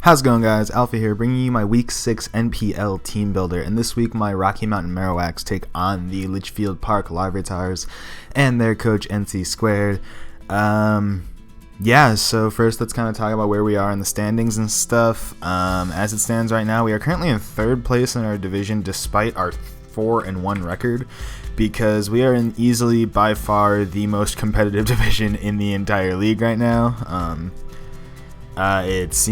How's it going, guys? Alpha here, bringing you my Week 6 NPL Team Builder, and this week my Rocky Mountain Marowaks take on the Litchfield Park Larvitars and their coach NC Squared. So first let's kind of talk about where we are in the standings and stuff. As it stands right now, we are currently in 3rd place in our division despite our 4-1 record, because we are in easily by far the most competitive division in the entire league right now. Rez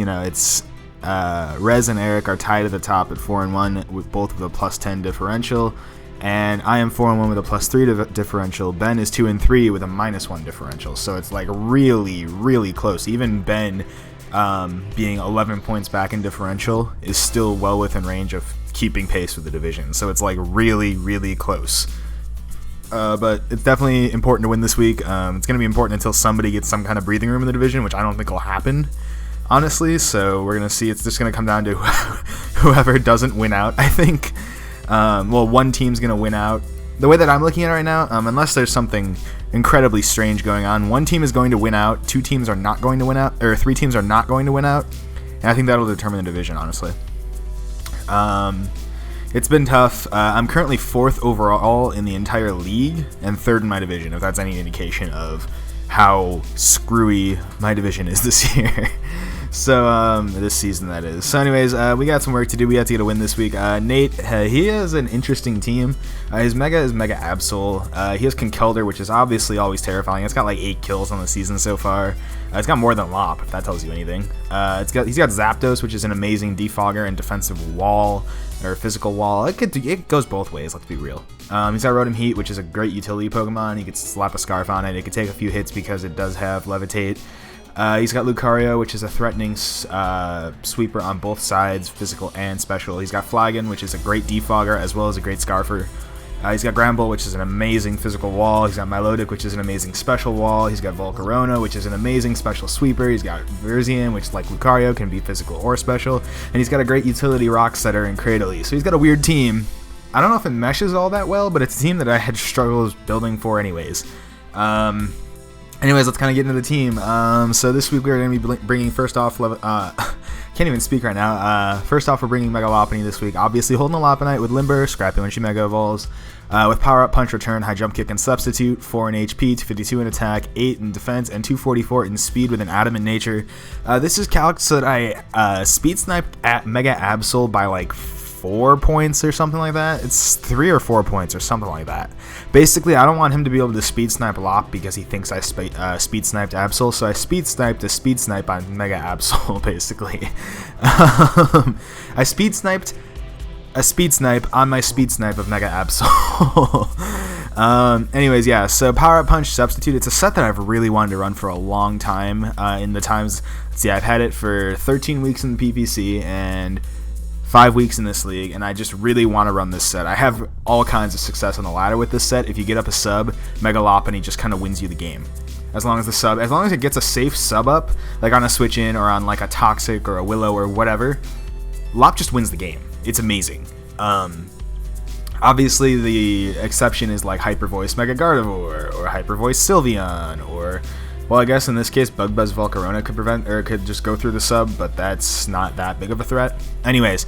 and Eric are tied at the top at 4-1 with both with a +10 differential, and I am 4-1 with a +3 differential. Ben is 2-3 with a -1 differential, so it's like really close. Even Ben, being 11 points back in differential, is still well within range of keeping pace with the division, so it's like really close. But it's definitely important to win this week. It's going to be important until somebody gets some kind of breathing room in the division, which I don't think will happen, honestly. So we're going to see. It's just going to come down to whoever doesn't win out, I think. One team's going to win out. The way that I'm looking at it right now, unless there's something incredibly strange going on, one team is going to win out, 2 teams are not going to win out, or 3 teams are not going to win out, and I think that'll determine the division, honestly. It's been tough. I'm currently 4th overall in the entire league and 3rd in my division, if that's any indication of how screwy my division is this year. So, this season, that is. So anyways, we got some work to do. We have to get a win this week. Nate, he has an interesting team. His Mega is Mega Absol. He has Conkeldurr, which is obviously always terrifying. It's got like 8 kills on the season so far. It's got more than Lop, if that tells you anything. He's got Zapdos, which is an amazing defogger and defensive wall, or physical wall. It goes both ways, let's be real. He's got Rotom Heat, which is a great utility Pokemon. He could slap a Scarf on it. It could take a few hits because it does have Levitate. He's got Lucario, which is a threatening sweeper on both sides, physical and special. He's got Flagon, which is a great defogger as well as a great Scarfer. He's got Granbull, which is an amazing physical wall. He's got Milotic, which is an amazing special wall. He's got Volcarona, which is an amazing special sweeper. He's got Verzian, which, like Lucario, can be physical or special. And he's got a great utility Rock Setter and Cradily. So he's got a weird team. I don't know if it meshes all that well, but it's a team that I had struggles building for anyways. Anyways, let's kind of get into the team. So this week we're going to be bringing, first off, can't even speak right now. First off, we're bringing Mega Lopunny this week. Obviously holding a Lopunite with Limber, Scrappy when she Mega Evolves. With Power Up, Punch, Return, High Jump Kick, and Substitute. 4 in HP, 252 in attack, 8 in defense, and 244 in speed with an Adamant Nature. This is calced so that I Speed Sniped at Mega Absol by like 4 points or something like that. It's 3 or 4 points or something like that. Basically, I don't want him to be able to speed snipe Lop because he thinks I speed sniped Absol, so I speed sniped a speed snipe on Mega Absol, basically. I speed sniped a speed snipe on my speed snipe of Mega Absol. Anyways, yeah, so Power Up Punch Substitute, it's a set that I've really wanted to run for a long time. In the times, let's see, I've had it for 13 weeks in the PPC and 5 weeks in this league, and I just really want to run this set. I have all kinds of success on the ladder with this set. If you get up a sub, Mega Lopunny just kind of wins you the game. As long as it gets a safe sub up, like on a switch in or on like a Toxic or a Willow or whatever, Lop just wins the game. It's amazing. Obviously the exception is like Hyper Voice Mega Gardevoir or Hyper Voice Sylveon, or, well, I guess in this case Bug Buzz Volcarona could just go through the sub, but that's not that big of a threat. Anyways,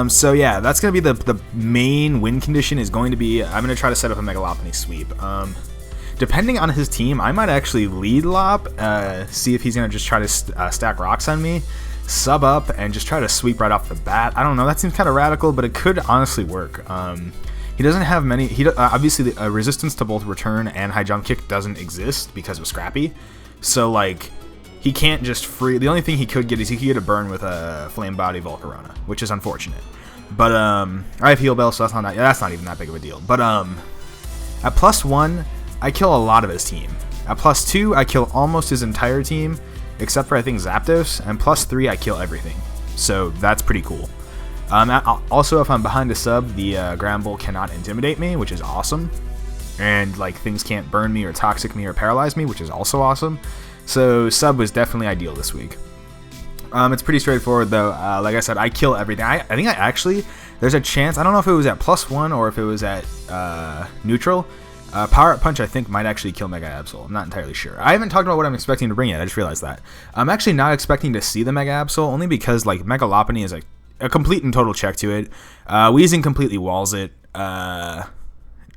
so yeah, that's gonna be the main win condition. Is going to be, I'm gonna try to set up a Mega Lopunny sweep. Depending on his team, I might actually lead Lop, see if he's gonna just try to stack rocks on me, sub up, and just try to sweep right off the bat. I don't know, that seems kind of radical, but it could honestly work. He doesn't have many. Obviously, the resistance to both Return and High Jump Kick doesn't exist because of Scrappy. So, like, he can't just free. The only thing he could get is he could get a burn with a Flame Body Volcarona, which is unfortunate. But I have Heal Bell, so that's not even that big of a deal. But at +1, I kill a lot of his team. At +2, I kill almost his entire team, except for I think Zapdos. And +3, I kill everything. So that's pretty cool. Also, if I'm behind a sub, the Granbull cannot intimidate me, which is awesome. And like things can't burn me or toxic me or paralyze me, which is also awesome. So sub was definitely ideal this week. It's pretty straightforward though. Like I said, I kill everything. I think I actually, there's a chance, I don't know if it was at +1 or if it was at neutral. Power Up Punch, I think, might actually kill Mega Absol. I'm not entirely sure. I haven't talked about what I'm expecting to bring yet. I just realized that. I'm actually not expecting to see the Mega Absol, only because, like, Mega Lopunny is a complete and total check to it. Weezing completely walls it.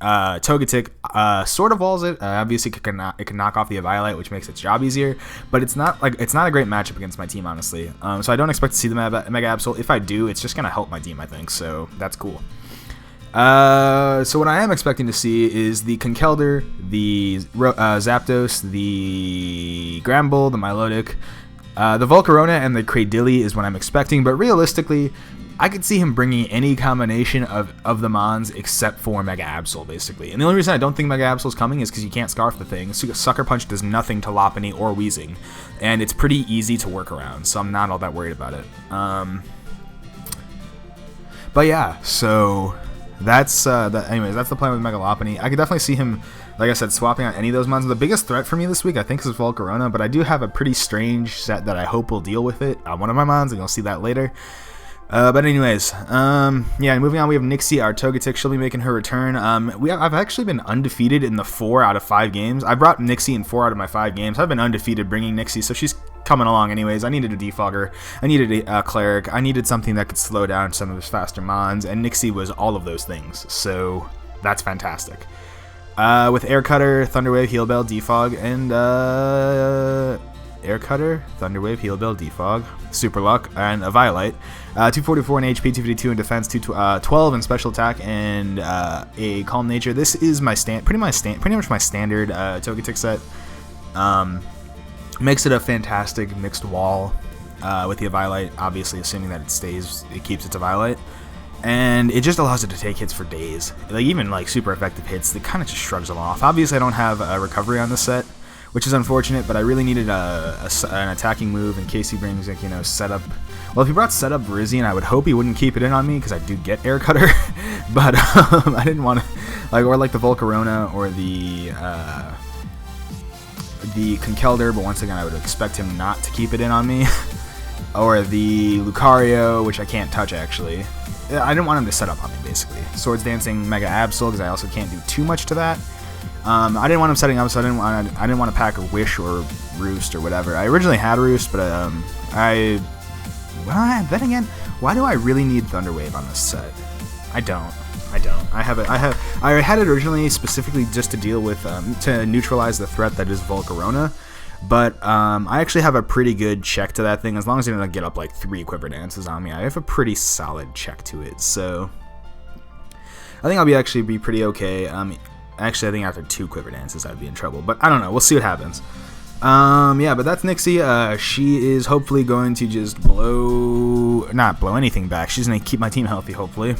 Togetic sort of walls it. Obviously, it can knock off the Eviolite, which makes its job easier. But it's not a great matchup against my team, honestly. So I don't expect to see the Mega Absol. If I do, it's just gonna help my team, I think. So that's cool. So what I am expecting to see is the Conkeldurr, the Zapdos, the Gramble, the Milotic, the Volcarona, and the Cradily is what I'm expecting. But realistically, I could see him bringing any combination of the Mons except for Mega Absol, basically. And the only reason I don't think Mega Absol is coming is because you can't Scarf the thing. Sucker Punch does nothing to Lopunny or Weezing, and it's pretty easy to work around, so I'm not all that worried about it. But yeah, so that's anyways, that's the plan with Mega Lopunny. I could definitely see him, like I said, swapping out any of those Mons. The biggest threat for me this week, I think, is Volcarona, but I do have a pretty strange set that I hope will deal with it on one of my Mons, and you'll see that later. But anyways, yeah, moving on, we have Nixie, our Togetic. She'll be making her return. I've actually been undefeated in the 4 out of 5 games. I brought Nixie in 4 out of my 5 games. I've been undefeated bringing Nixie, so she's coming along anyways. I needed a Defogger. I needed a Cleric. I needed something that could slow down some of his faster Mons, and Nixie was all of those things, so that's fantastic. With Air Cutter, Thunder Wave, Heal Bell, Defog, and Air Cutter, Thunder Wave, Heal Bell, Defog, Super Luck, and a Violite. 244 in HP, 252 in defense, 12 in special attack, and a Calm Nature. This is my pretty much my standard Togetic set. Makes it a fantastic mixed wall with the Eviolite, obviously assuming that it keeps its Eviolite. And it just allows it to take hits for days. Like, even like super effective hits, it kind of just shrugs them off. Obviously, I don't have a recovery on this set, which is unfortunate, but I really needed an attacking move in case he brings, like, you know, setup. Well, if he brought setup Virizion, I would hope he wouldn't keep it in on me, because I do get Air Cutter. But I didn't want to, like, or like the Volcarona or the Conkeldurr, but once again, I would expect him not to keep it in on me. Or the Lucario, which I can't touch, actually. I didn't want him to set up on me, basically. Swords Dancing, Mega Absol, because I also can't do too much to that. I didn't want him setting up, so I didn't want to pack a Wish or Roost or whatever. I originally had Roost, but then again, why do I really need Thunder Wave on this set? I don't. I had it originally specifically just to deal with to neutralize the threat that is Volcarona, but I actually have a pretty good check to that thing. As long as it doesn't get up like 3 Quiver Dances on me, I have a pretty solid check to it. So I think I'll actually be pretty okay. Actually, I think after 2 Quiver Dances, I'd be in trouble. But I don't know. We'll see what happens. Yeah, but that's Nixie. She is hopefully going to just not blow anything back. She's going to keep my team healthy, hopefully.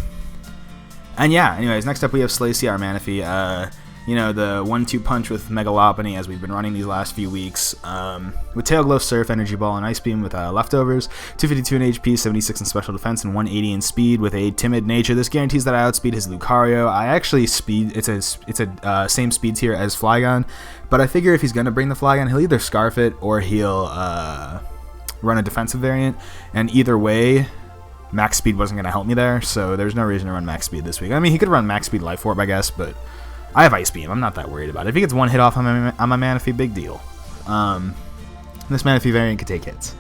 And yeah, anyways, next up we have Slacy, our Manaphy. You know, the 1-2 punch with Mega Lopunny, as we've been running these last few weeks. With Tail Glow, Surf, Energy Ball, and Ice Beam with leftovers. 252 in HP, 76 in special defense, and 180 in speed with a timid nature. This guarantees that I outspeed his Lucario. I actually it's a same speed tier as Flygon, but I figure if he's gonna bring the Flygon, he'll either Scarf it or he'll run a defensive variant. And either way, max speed wasn't gonna help me there, so there's no reason to run max speed this week. I mean, he could run max speed Life Orb, I guess, but I have Ice Beam. I'm not that worried about it. If he gets 1 hit off on my Manaphy, big deal. This Manaphy variant could take hits.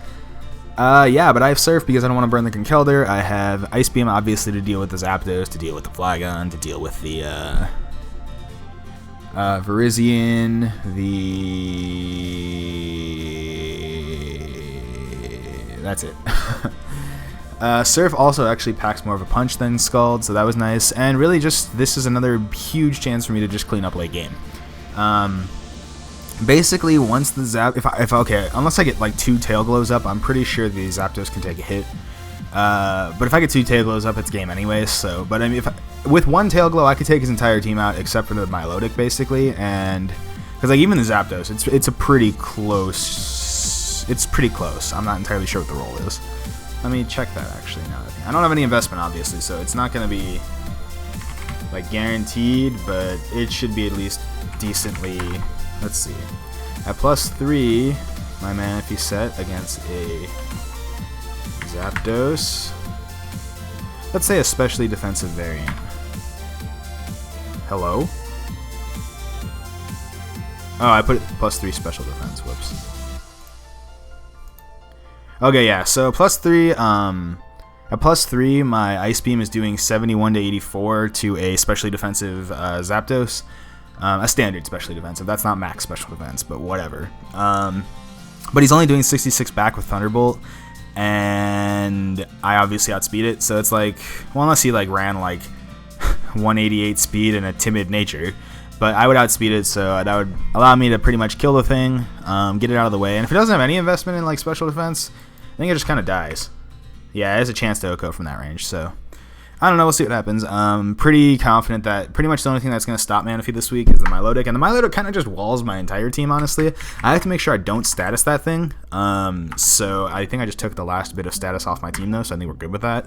Yeah, but I have Surf because I don't want to burn the Conkeldurr. I have Ice Beam, obviously, to deal with the Zapdos, to deal with the Flygon, to deal with the Virizion, that's it. Surf also actually packs more of a punch than Scald, so that was nice. And really just, this is another huge chance for me to just clean up late game. Basically, once the unless I get like 2 Tail Glows up, I'm pretty sure the Zapdos can take a hit. But if I get 2 Tail Glows up, it's game anyways, so, but I mean, with 1 Tail Glow, I could take his entire team out, except for the Milotic, basically, and, because like, even the Zapdos, it's pretty close, I'm not entirely sure what the roll is. Let me check that, actually, now. I don't have any investment, obviously, so it's not going to be, like, guaranteed, but it should be at least decently, let's see. At +3, my Manaphy set against a Zapdos. Let's say especially defensive variant. Hello? Oh, I put it +3 special defense. Whoops. Okay, yeah. So +3. At +3, my Ice Beam is doing 71 to 84 to a specially defensive Zapdos. A standard specially defensive. That's not max special defense, but whatever. But he's only doing 66 back with Thunderbolt, and I obviously outspeed it. So it's like, well, unless he like ran like 188 speed and a timid nature, but I would outspeed it, so that would allow me to pretty much kill the thing, get it out of the way. And if it doesn't have any investment in like special defense, I think it just kind of dies. Yeah, there's a chance to OHKO from that range, so I don't know. We'll see what happens. Pretty confident that pretty much the only thing that's going to stop Manaphy this week is the Milotic, and the Milotic kind of just walls my entire team, honestly. I have to make sure I don't status that thing, so I think I just took the last bit of status off my team, though, so I think we're good with that.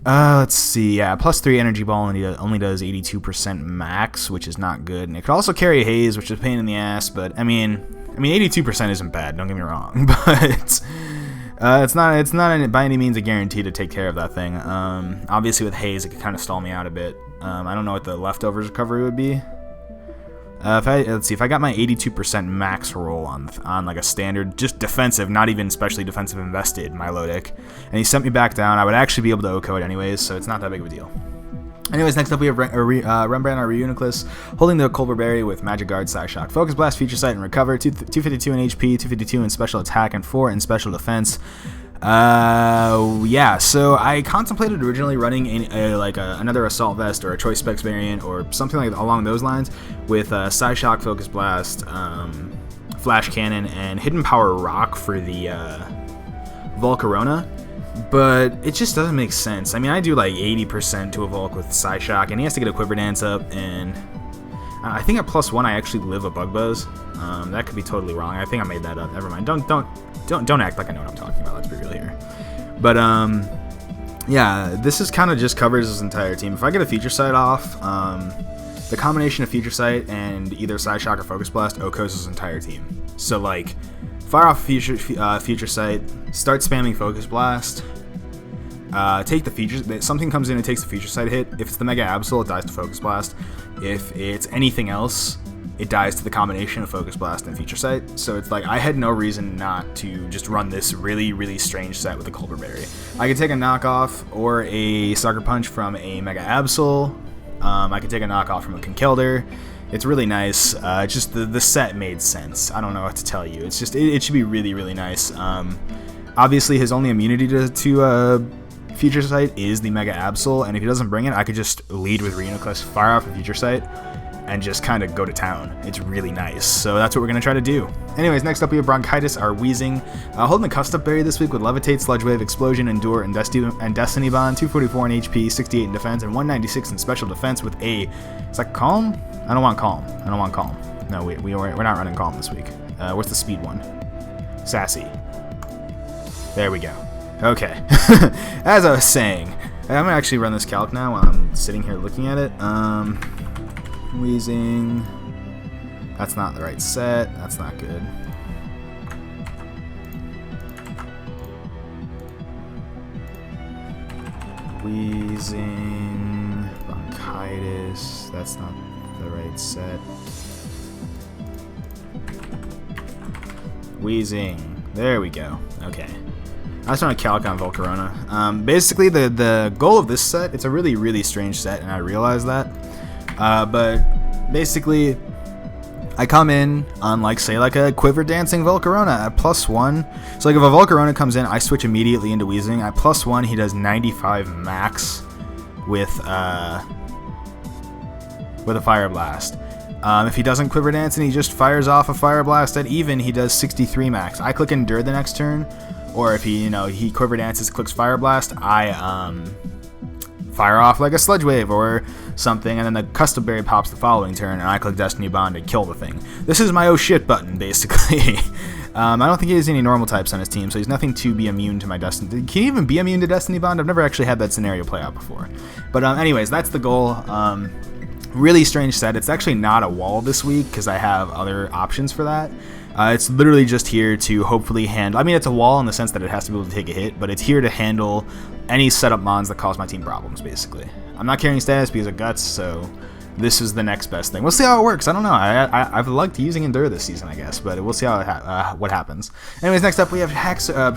Let's see. Yeah, +3 Energy Ball only does 82% max, which is not good, and it could also carry Haze, which is a pain in the ass, but I mean 82% isn't bad, don't get me wrong, but it's not by any means a guarantee to take care of that thing. Obviously with Haze, it could kind of stall me out a bit. I don't know what the leftovers recovery would be. Let's see, if I got my 82% max roll on like a standard, just defensive, not even specially defensive invested Milotic, and he sent me back down, I would actually be able to OHKO it anyways, so it's not that big of a deal. Anyways, next up we have Rembrandt or Reuniclus holding the Colbur Berry with Magic Guard, Psyshock, Focus Blast, Future Sight, and Recover. 252 in HP, 252 in Special Attack, and 4 in Special Defense. Yeah, so I contemplated originally running another Assault Vest or a Choice Specs variant or something like along those lines with Psyshock, Focus Blast, Flash Cannon, and Hidden Power Rock for the Volcarona. But it just doesn't make sense. I mean, I do like 80% to a Volk with Psyshock, and he has to get a Quiver Dance up, and I think at +1 I actually live a Bug Buzz. That could be totally wrong. I think I made that up. Never mind. Don't act like I know what I'm talking about. Let's be real here. But yeah, this is kind of just covers his entire team. If I get a Future Sight off, the combination of Future Sight and either Psyshock or Focus Blast OHKOs his entire team. So like, fire off Future Sight, start spamming Focus Blast, take the features. Something comes in and takes the Future Sight hit. If it's the Mega Absol, it dies to Focus Blast. If it's anything else, it dies to the combination of Focus Blast and Future Sight. So it's like I had no reason not to just run this really, really strange set with the Colbur Berry. I could take a knockoff or a Sucker Punch from a Mega Absol. I could take a knockoff from a Conkeldurr. It's really nice. It's just the set made sense. I don't know what to tell you. It's just it should be really, really nice. Obviously, his only immunity to Future Sight is the Mega Absol, and if he doesn't bring it, I could just lead with Reuniclus, fire off a Future Sight, and just kind of go to town. It's really nice. So that's what we're going to try to do. Anyways, next up we have Bronchitis, our Weezing, holding the Custom Berry this week with Levitate, Sludge Wave, Explosion, Endure, and Destiny Bond, 244 in HP, 68 in Defense, and 196 in Special Defense with a... Is that Calm? I don't want Calm. No, we're not running Calm this week. What's the speed one? Sassy. There we go. Okay. As I was saying, I'm going to actually run this calc now while I'm sitting here looking at it. Weezing. That's not the right set. That's not good. Weezing. Bronchitis. That's not the right set. Weezing. There we go. Okay. I just want to calc on Volcarona. Basically, the goal of this set, it's a really, really strange set, and I realize that. But basically, I come in on, like, say, like a Quiver Dancing Volcarona at +1. So, like, if a Volcarona comes in, I switch immediately into Weezing. At +1, he does 95 max with a Fire Blast. If he doesn't Quiver Dance and he just fires off a Fire Blast at even, he does 63 max. I click Endure the next turn, or if he Quiver Dances, clicks Fire Blast, I fire off like a Sludge Wave or something, and then the Custom Berry pops the following turn, and I click Destiny Bond to kill the thing. This is my oh shit button, basically. I don't think he has any normal types on his team, so he's nothing to be immune to my Destiny. Can he even be immune to Destiny Bond? I've never actually had that scenario play out before. But anyways, that's the goal. Really strange set. It's actually not a wall this week because I have other options for that. It's literally just here to hopefully handle... I mean, it's a wall in the sense that it has to be able to take a hit, but it's here to handle any setup mons that cause my team problems, basically. I'm not carrying status because of Guts, so this is the next best thing. We'll see how it works. I don't know. I've liked using Endure this season, I guess, but we'll see how what happens. Anyways, next up we have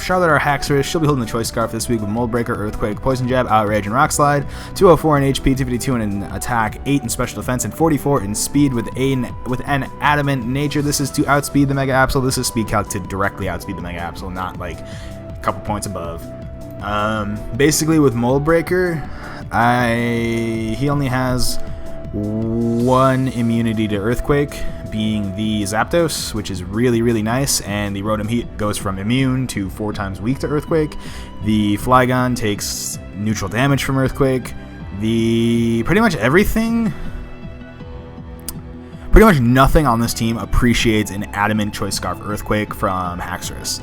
Charlotte our Haxorus. She'll be holding the Choice Scarf this week with Moldbreaker, Earthquake, Poison Jab, Outrage, and Rock Slide. 204 in HP, 252 in attack, 8 in special defense, and 44 in speed with an adamant nature. This is to outspeed the Mega Absol. This is speed calc to directly outspeed the Mega Absol, not like a couple points above. Basically with Moldbreaker, he only has one immunity to Earthquake, being the Zapdos, which is really, really nice, and the Rotom Heat goes from immune to 4 times weak to Earthquake. The Flygon takes neutral damage from Earthquake. Pretty much nothing on this team appreciates an Adamant Choice Scarf Earthquake from Haxorus.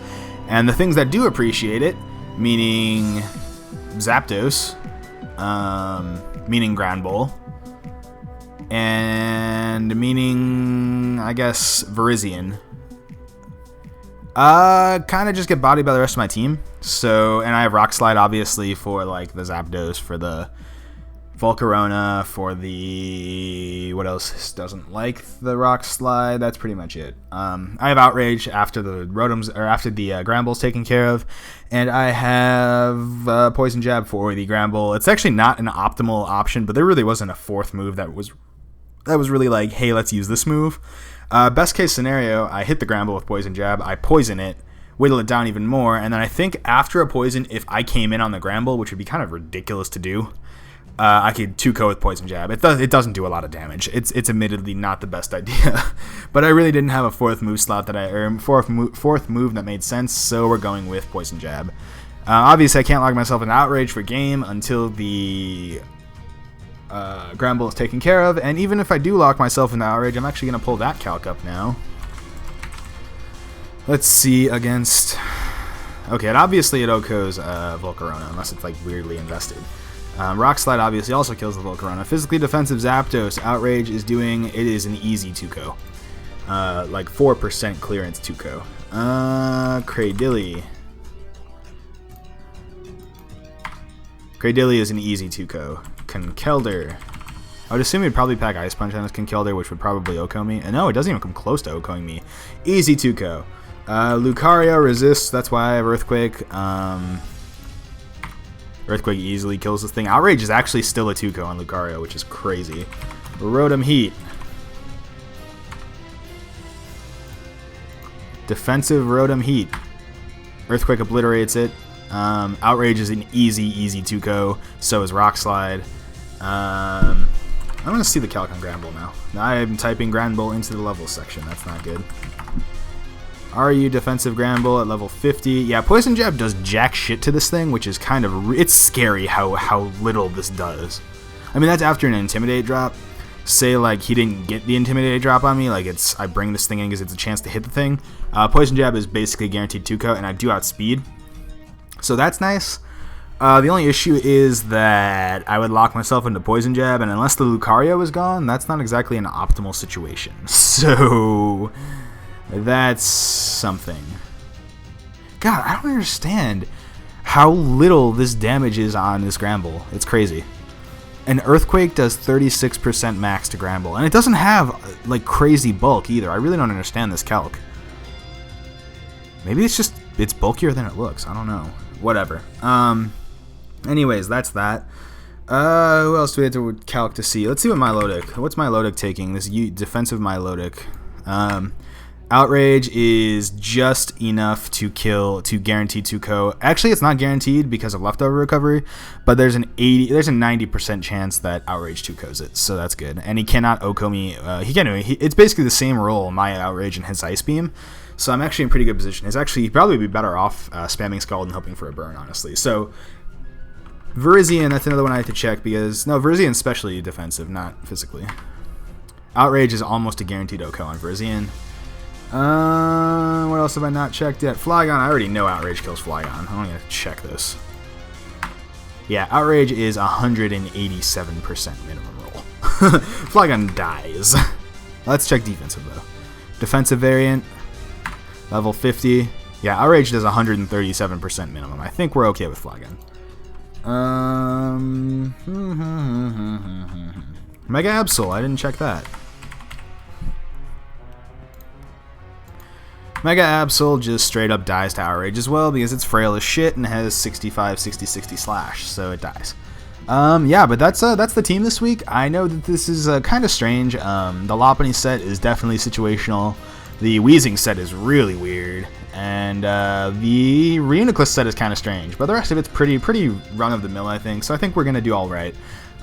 And the things that do appreciate it, meaning Zapdos, meaning Granbull, and meaning, I guess, Virizion, kind of just get bodied by the rest of my team. So, and I have Rock Slide, obviously, for, like, the Zapdos, for the Volcarona, for the... what else doesn't like the Rock Slide? That's pretty much it. I have Outrage after the Rotoms, or after the Granbull's taken care of, and I have Poison Jab for the Granbull. It's actually not an optimal option, but there really wasn't a fourth move that was really like, hey, let's use this move. Best case scenario, I hit the Granbull with Poison Jab, I poison it, whittle it down even more, and then I think after a poison, if I came in on the Granbull, which would be kind of ridiculous to do, I could 2-KO with Poison Jab. It doesn't do a lot of damage. It's admittedly not the best idea, but I really didn't have a fourth move slot fourth move that made sense, so we're going with Poison Jab. Obviously, I can't log myself into Outrage for game until the Granbull is taken care of, and even if I do lock myself into Outrage, I'm actually going to pull that calc up now. Let's see against... okay, and obviously it OHKOs Volcarona, unless it's like weirdly invested. Rock Slide obviously also kills the Volcarona. Physically defensive Zapdos, Outrage is doing... it is an easy 2-KO. Like 4% clearance 2-KO. Cradily. Cradily is an easy 2-KO. Conkeldurr. I would assume he'd probably pack Ice Punch on his Conkeldurr, which would probably OHKO me. And no, it doesn't even come close to OHKOing me. Easy 2-KO. Lucario resists, that's why I have Earthquake. Earthquake easily kills this thing. Outrage is actually still a 2-KO on Lucario, which is crazy. Rotom Heat. Defensive Rotom Heat. Earthquake obliterates it. Outrage is an easy 2-KO. So is Rock Slide. I'm going to see the calc on Granbull now. I am typing Granbull into the level section. That's not good. RU defensive Granbull at level 50. Yeah, Poison Jab does jack shit to this thing, which is kind of... it's scary how little this does. I mean, that's after an Intimidate drop. Say, like, he didn't get the Intimidate drop on me. Like, I bring this thing in because it's a chance to hit the thing. Poison Jab is basically guaranteed 2-KO, and I do outspeed. So that's nice. The only issue is that I would lock myself into Poison Jab, and unless the Lucario is gone, that's not exactly an optimal situation. So... that's something. God, I don't understand how little this damage is on this Granbull. It's crazy. An Earthquake does 36% max to Granbull, and it doesn't have, like, crazy bulk either. I really don't understand this calc. Maybe it's bulkier than it looks. I don't know. Whatever. Anyways, that's that. Who else do we have to calc to see? Let's see what Milotic. What's Milotic taking? This defensive Milotic. Outrage is just enough to guarantee 2-KO. Actually, it's not guaranteed because of leftover recovery, but there's a 90% chance that Outrage 2-KOs it, so that's good. And he cannot OHKO me. It's basically the same role, my Outrage and his Ice Beam. So I'm actually in pretty good position. He'd probably be better off spamming Scald and hoping for a burn, honestly. So Virizion, that's another one I have to check because Virizion's specially defensive, not physically. Outrage is almost a guaranteed OHKO on Virizion. What else have I not checked yet? Flygon, I already know Outrage kills Flygon. I don't even have to check this. Yeah, Outrage is 187% minimum roll. Flygon dies. Let's check defensive, though. Defensive variant, level 50. Yeah, Outrage does 137% minimum. I think we're okay with Flygon. Mega Absol, I didn't check that. Mega Absol just straight up dies to Outrage as well because it's frail as shit and has 65, 60, 60 slash, so it dies. Yeah, but that's the team this week. I know that this is kind of strange. The Lopunny set is definitely situational. The Weezing set is really weird. And the Reuniclus set is kind of strange. But the rest of it's pretty run-of-the-mill, I think. So I think we're going to do all right.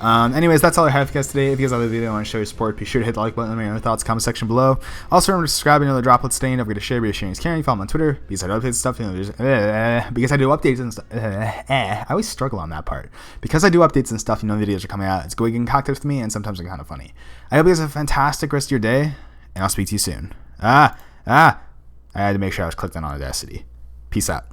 Anyways, that's all I have for you guys today. If you guys like the video and want to show your support, be sure to hit the like button. Let me know your thoughts in the comment section below. Also, remember to subscribe and the Droplet Stain. Don't forget to share, sharing is caring. Follow me on Twitter because I do updates stuff. Because I do updates and stuff. I always struggle on that part. Because I do updates and stuff, videos are coming out. It's going concocted with me, and sometimes they're kind of funny. I hope you guys have a fantastic rest of your day, and I'll speak to you soon. I had to make sure I was clicked on Audacity. Peace out.